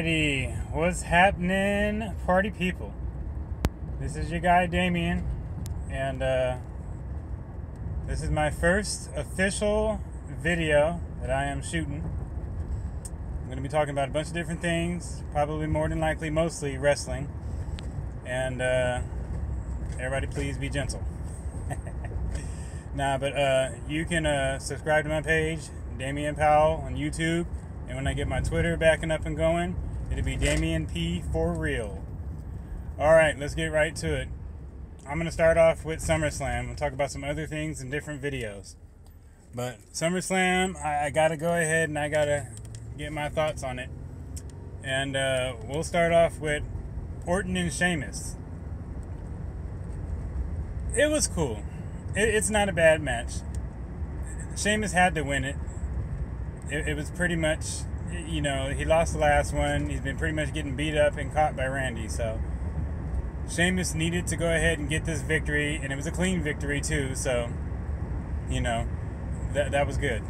Alrighty, what's happening, party people? This is your guy Damien, and this is my first official video that I am shooting. I'm going to be talking about a bunch of different things, probably more than likely, mostly wrestling, and everybody please be gentle. But you can subscribe to my page, Damien Powell, on YouTube. And when I get my Twitter backing up and going, it'll be Damien P for real. Alright, let's get right to it. I'm going to start off with Summerslam. We'll talk about some other things in different videos. But Summerslam, I got to go ahead and I got to get my thoughts on it. And we'll start off with Orton and Sheamus. It was cool. It's not a bad match. Sheamus had to win it. It was pretty much, you know, he lost the last one. He's been pretty much getting beat up and caught by Randy. So Sheamus needed to go ahead and get this victory, and it was a clean victory too. So, you know, that was good.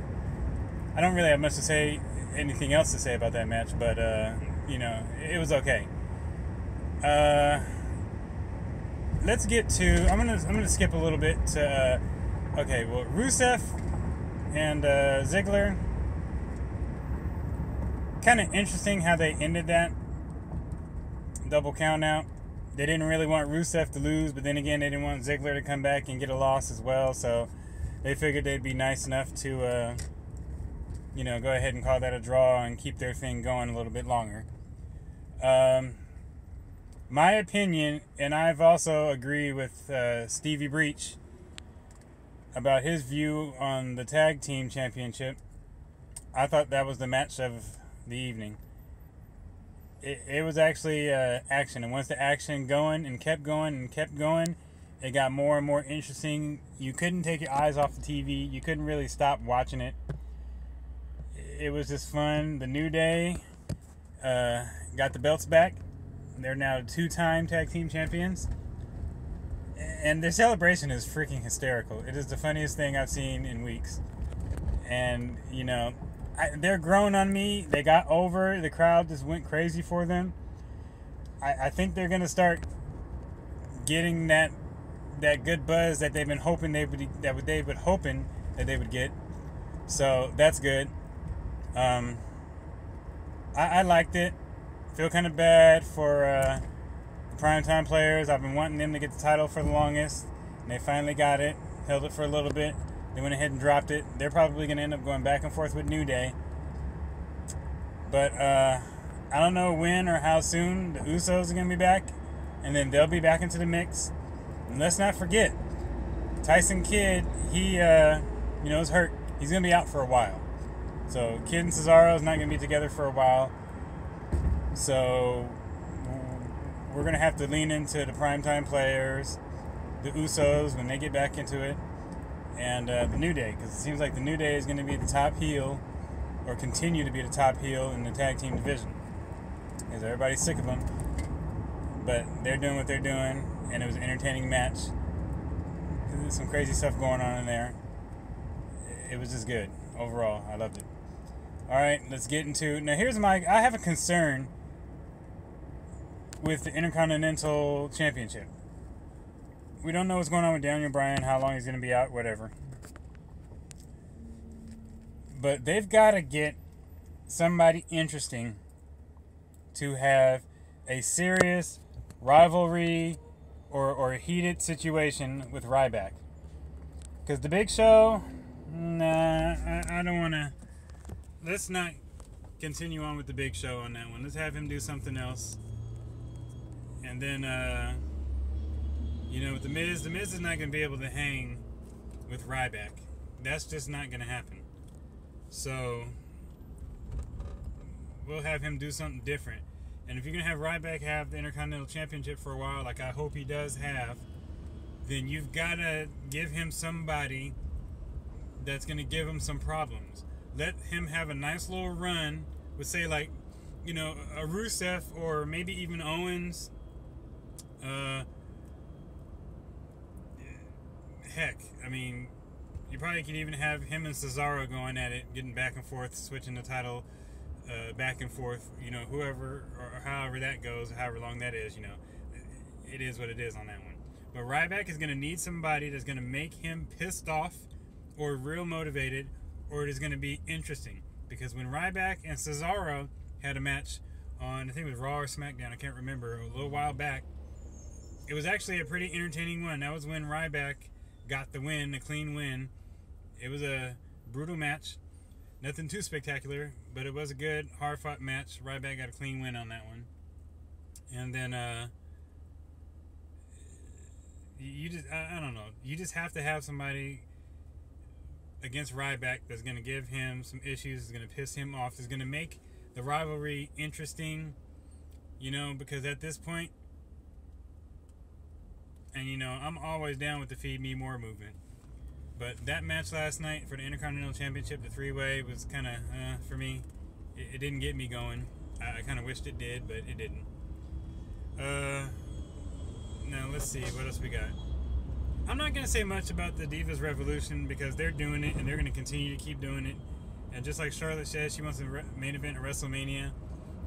I don't really have much to say, anything else to say about that match, but you know, it was okay. Let's get to. I'm gonna skip a little bit to. Okay, well, Rusev and Ziggler. Kind of interesting how they ended that double count out. They didn't really want Rusev to lose, but then again, they didn't want Ziggler to come back and get a loss as well. So they figured they'd be nice enough to, you know, go ahead and call that a draw and keep their thing going a little bit longer. My opinion, and I've also agreed with Stevie Breach about his view on the tag team championship. I thought that was the match of the evening. It was actually action, and once the action going and kept going and kept going, it got more and more interesting. You couldn't take your eyes off the TV. You couldn't really stop watching it. It was just fun. The New Day got the belts back. They're now 2-time tag team champions, and their celebration is freaking hysterical. It is the funniest thing I've seen in weeks. And you know, they're growing on me. They got over. The crowd just went crazy for them. I think they're gonna start getting that good buzz that they've been hoping they would get. So that's good. I liked it. Feel kind of bad for the primetime players. I've been wanting them to get the title for the longest, and they finally got it. Held it for a little bit. They went ahead and dropped it. They're probably going to end up going back and forth with New Day. But I don't know when or how soon the Usos are going to be back. And then they'll be back into the mix. And let's not forget, Tyson Kidd, he is hurt. He's going to be out for a while. So Kidd and Cesaro is not going to be together for a while. So we're going to have to lean into the primetime players, the Usos, when they get back into it. And the New Day, because it seems like the New Day is going to be the top heel, or continue to be the top heel in the tag team division, because everybody's sick of them. But they're doing what they're doing, and it was an entertaining match. There's some crazy stuff going on in there. It was just good overall. I loved it. All right, let's get into now. I have a concern with the Intercontinental Championship. We don't know what's going on with Daniel Bryan, how long he's going to be out, whatever. But they've got to get somebody interesting to have a serious rivalry or heated situation with Ryback. Because the Big Show, nah, I don't want to. Let's not continue on with the Big Show on that one. Let's have him do something else. And then, you know, with the Miz is not going to be able to hang with Ryback. That's just not going to happen. So we'll have him do something different. And if you're going to have Ryback have the Intercontinental Championship for a while, like I hope he does have, then you've got to give him somebody that's going to give him some problems. Let him have a nice little run with, say, like, you know, a Rusev or maybe even Owens. Heck, I mean, you probably could even have him and Cesaro going at it, getting back and forth, switching the title back and forth. You know, whoever or however that goes, however long that is, you know, it is what it is on that one. But Ryback is going to need somebody that's going to make him pissed off or real motivated, or it is going to be interesting. Because when Ryback and Cesaro had a match on, I think it was Raw or SmackDown, I can't remember, a little while back, it was actually a pretty entertaining one. That was when Ryback got the win, a clean win. It was a brutal match. Nothing too spectacular, but it was a good, hard-fought match. Ryback got a clean win on that one. And then, you just, I don't know. You just have to have somebody against Ryback that's going to give him some issues, is going to piss him off, is going to make the rivalry interesting, you know, because at this point, and you know, I'm always down with the Feed Me More movement. But that match last night for the Intercontinental Championship, the three-way, was kind of, for me, it didn't get me going. I kind of wished it did, but it didn't. Now, let's see, what else we got? I'm not going to say much about the Divas Revolution because they're doing it and they're going to continue to keep doing it. And just like Charlotte said, she wants a main event at WrestleMania.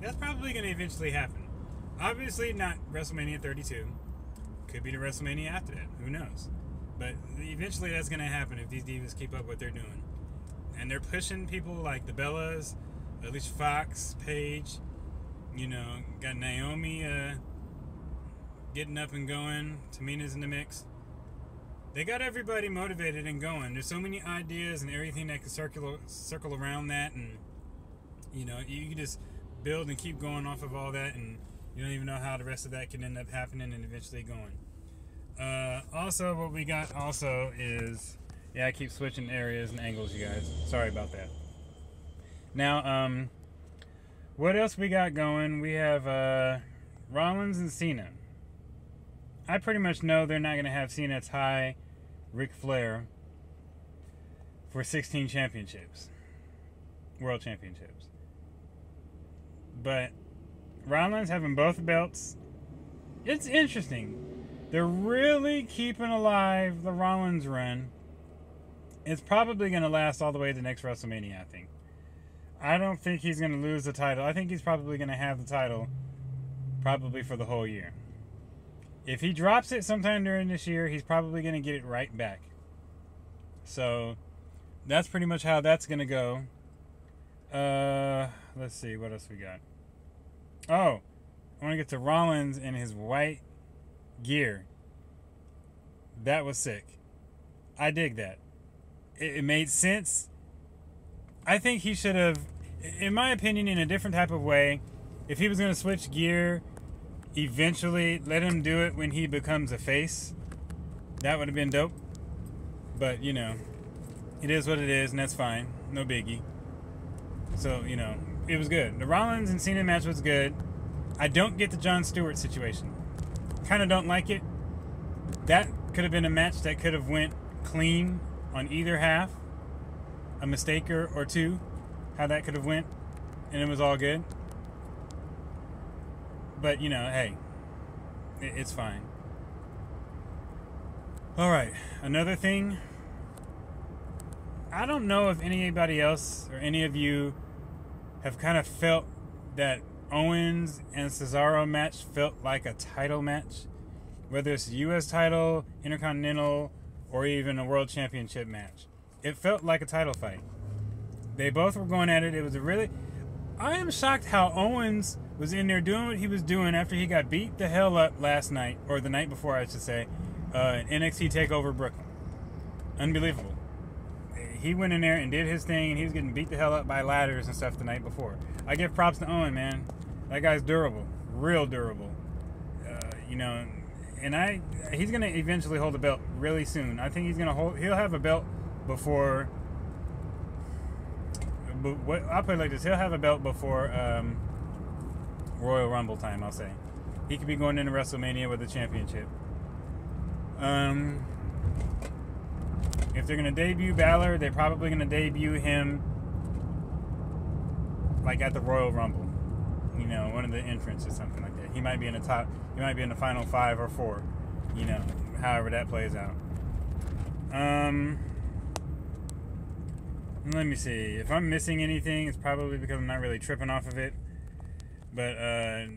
That's probably going to eventually happen. Obviously not WrestleMania 32. Could be the WrestleMania after that. Who knows? But eventually that's going to happen if these divas keep up what they're doing. And they're pushing people like the Bellas, Alicia Fox, Paige. You know, got Naomi getting up and going. Tamina's in the mix. They got everybody motivated and going. There's so many ideas and everything that can circle around that. And, you know, you can just build and keep going off of all that. And you don't even know how the rest of that can end up happening and eventually going. Also, what we got also is, yeah, I keep switching areas and angles, you guys. Sorry about that. Now, what else we got going? We have Rollins and Cena. I pretty much know they're not going to have Cena tie Ric Flair for 16 championships. World championships. But Rollins having both belts, it's interesting. They're really keeping alive the Rollins run. It's probably going to last all the way to the next WrestleMania, I think. I don't think he's going to lose the title. I think he's probably going to have the title probably for the whole year. If he drops it sometime during this year, he's probably going to get it right back. So, that's pretty much how that's going to go. Let's see, what else we got? Oh, I want to get to Rollins and his white gear. That was sick. I dig that. It made sense. I think he should have, in my opinion, in a different type of way, if he was going to switch gear, eventually let him do it when he becomes a face. That would have been dope. But, you know, it is what it is, and that's fine. No biggie. So, you know, it was good. The Rollins and Cena match was good. I don't get the Jon Stewart situation. Kind of don't like it. That could have been a match that could have went clean on either half. A mistake or two. How that could have went. And it was all good. But, you know, hey. It's fine. Alright. Another thing. I don't know if anybody else or any of you have kind of felt that Owens and Cesaro match felt like a title match. Whether it's a U.S. title, Intercontinental, or even a World Championship match. It felt like a title fight. They both were going at it. It was a really... I am shocked how Owens was in there doing what he was doing after he got beat the hell up last night, or the night before, I should say, in NXT TakeOver Brooklyn. Unbelievable. He went in there and did his thing, and he was getting beat the hell up by ladders and stuff the night before. I give props to Owen, man. That guy's durable. Real durable. You know, and he's going to eventually hold the belt really soon. I think he'll have a belt before... I'll put it like this. He'll have a belt before Royal Rumble time, I'll say. He could be going into WrestleMania with a championship. If they're going to debut Balor, they're probably going to debut him like at the Royal Rumble. You know, one of the entrants or something like that. He might be in the final 5 or 4. You know, however that plays out. Let me see. If I'm missing anything, it's probably because I'm not really tripping off of it. But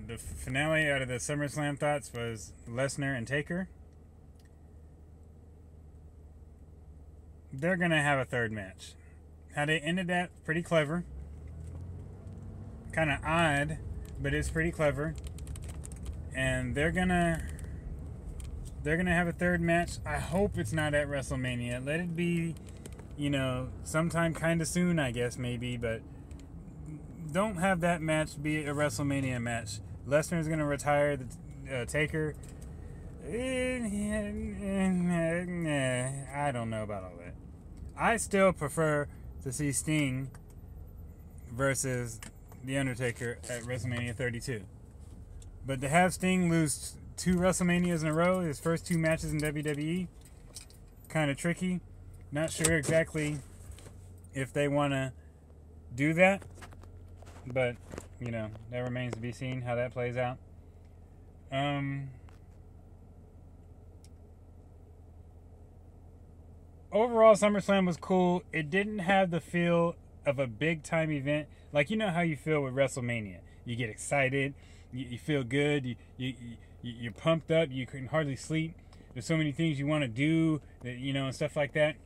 the finale out of the SummerSlam thoughts was Lesnar and Taker. They're going to have a third match. How they ended that, pretty clever. Kind of odd, but it's pretty clever. And they're going to have a third match. I hope it's not at WrestleMania. Let it be, sometime kind of soon, I guess, maybe. But don't have that match be a WrestleMania match. Lesnar's going to retire the Taker. I don't know about all that. I still prefer to see Sting versus The Undertaker at WrestleMania 32. But to have Sting lose 2 WrestleManias in a row, his first 2 matches in WWE, kind of tricky. Not sure exactly if they want to do that. But, that remains to be seen how that plays out. Overall, SummerSlam was cool. It didn't have the feel of a big-time event. Like, how you feel with WrestleMania. You get excited. You feel good. You're pumped up. You can hardly sleep. There's so many things you want to do, that, and stuff like that.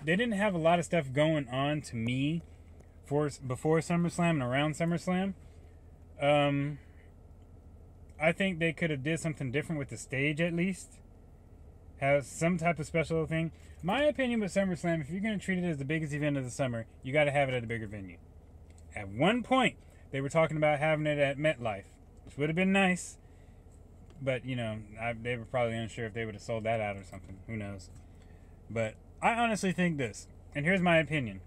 They didn't have a lot of stuff going on to me before SummerSlam and around SummerSlam. I think they could have did something different with the stage at least. Have some type of special thing. My opinion with SummerSlam, if you're going to treat it as the biggest event of the summer, you got to have it at a bigger venue. At one point, they were talking about having it at MetLife, which would have been nice. But, they were probably unsure if they would have sold that out or something. Who knows? But I honestly think this, and here's my opinion.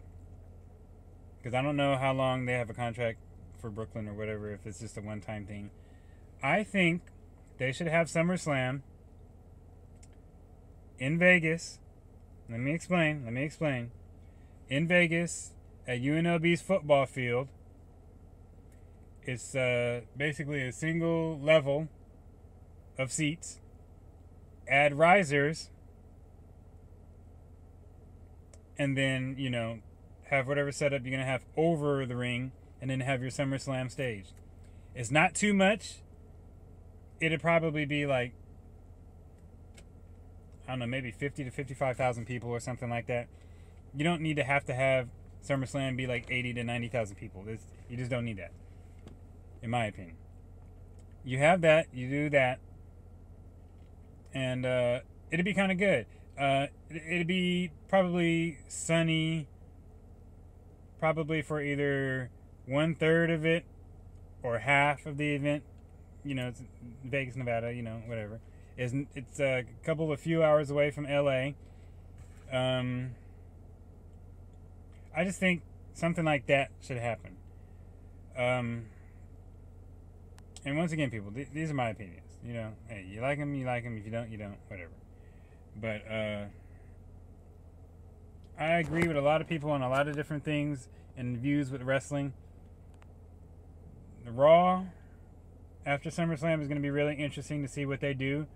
Because I don't know how long they have a contract for Brooklyn or whatever, if it's just a one-time thing. I think they should have SummerSlam in Vegas. Let me explain. In Vegas, at UNLV's football field. It's basically a single level of seats. Add risers. And then, have whatever setup you're going to have over the ring. And then have your SummerSlam stage. It's not too much. It'd probably be like, I don't know, maybe 50 to 55,000 people or something like that. You don't need to have SummerSlam be like 80 to 90,000 people. You just don't need that, in my opinion. You have that, you do that, and it'd be kind of good. It'd be probably sunny, probably for either 1/3 of it or half of the event. It's Vegas, Nevada, whatever. It's a few hours away from LA. I just think something like that should happen. And once again, people, these are my opinions. Hey, you like them, you like them. If you don't, you don't. Whatever. But I agree with a lot of people on a lot of different things and views with wrestling. The Raw after SummerSlam is going to be really interesting to see what they do.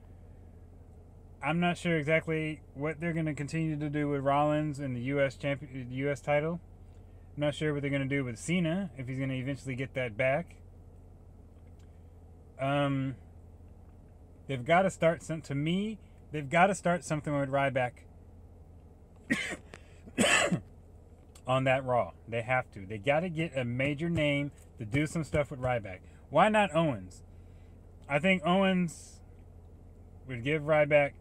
I'm not sure exactly what they're going to continue to do with Rollins and the U.S. title. I'm not sure what they're going to do with Cena, if he's going to eventually get that back. They've got to start they've got to start something with Ryback on that Raw. They have to. They got to get a major name to do some stuff with Ryback. Why not Owens? I think Owens would give Ryback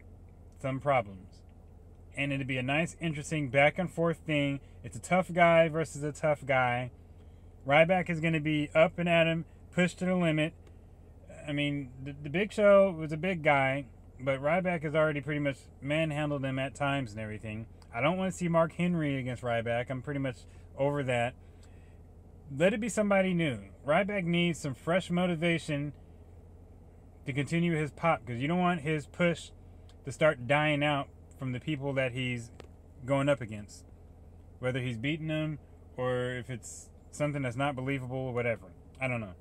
some problems. And it'd be a nice, interesting back and forth thing. It's a tough guy versus a tough guy. Ryback is going to be up and at him, pushed to the limit. I mean, the Big Show was a big guy, but Ryback has already pretty much manhandled him at times and everything. I don't want to see Mark Henry against Ryback. I'm pretty much over that. Let it be somebody new. Ryback needs some fresh motivation to continue his pop, because you don't want his push to start dying out from the people that he's going up against. Whether he's beating them or if it's something that's not believable or whatever. I don't know.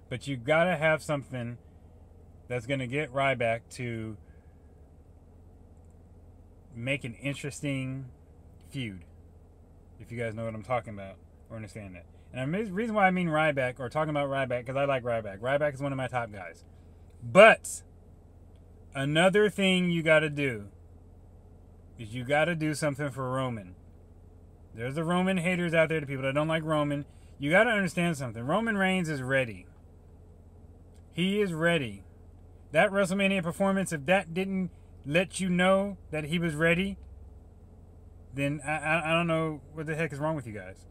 But you got to have something that's going to get Ryback to make an interesting feud. if you guys know what I'm talking about or understand that. And the reason why I mean Ryback, or talking about Ryback, because I like Ryback. Ryback is one of my top guys. But another thing you got to do is you got to do something for Roman. There's the Roman haters out there, the people that don't like Roman. You got to understand something. Roman Reigns is ready. He is ready. That WrestleMania performance, if that didn't let you know that he was ready, then I don't know what the heck is wrong with you guys.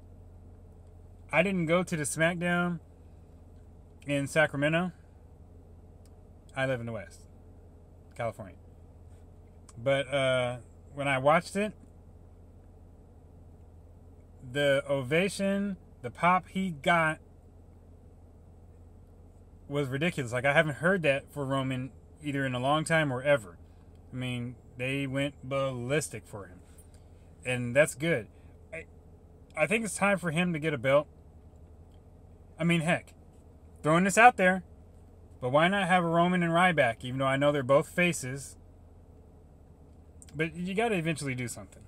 I didn't go to the SmackDown in Sacramento. I live in the West, California. But when I watched it, the ovation, the pop he got was ridiculous. Like, I haven't heard that for Roman either in a long time or ever. I mean, they went ballistic for him. And that's good. I think it's time for him to get a belt. I mean, heck, throwing this out there, but why not have a Roman and Ryback, even though I know they're both faces? But you got to eventually do something.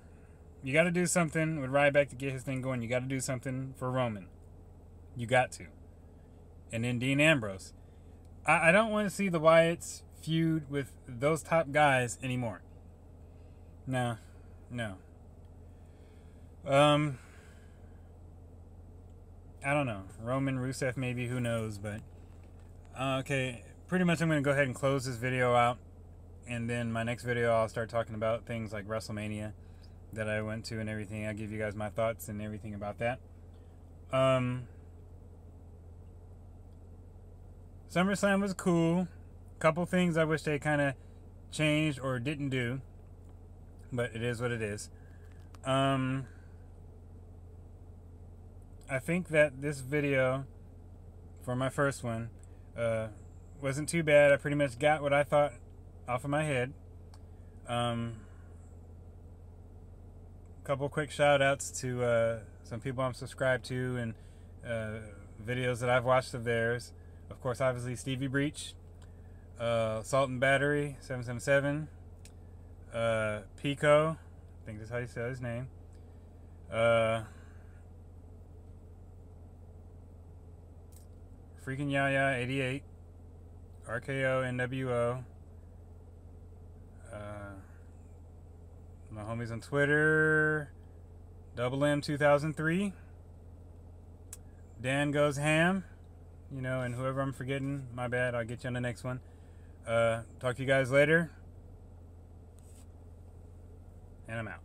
You got to do something with Ryback to get his thing going. You got to do something for Roman. You got to. And then Dean Ambrose. I don't want to see the Wyatts feud with those top guys anymore. No. I don't know. Roman, Rusev, maybe. Who knows? But okay. Pretty much I'm going to go ahead and close this video out. And then my next video I'll start talking about things like WrestleMania that I went to and everything. I'll give you guys my thoughts and everything about that. SummerSlam was cool. Couple things I wish they kind of changed or didn't do. But it is what it is. I think that this video, for my first one, wasn't too bad. I pretty much got what I thought off of my head. Couple quick shout outs to some people I'm subscribed to and videos that I've watched of theirs. Of course, obviously Stevie Breach, Salt and Battery 777, Pico, I think that's how you say his name, Freaking Yaya 88, RKO NWO, my homies on Twitter, Double M 2003, Dan Goes Ham, you know, and whoever I'm forgetting, my bad, I'll get you on the next one. Talk to you guys later, and I'm out.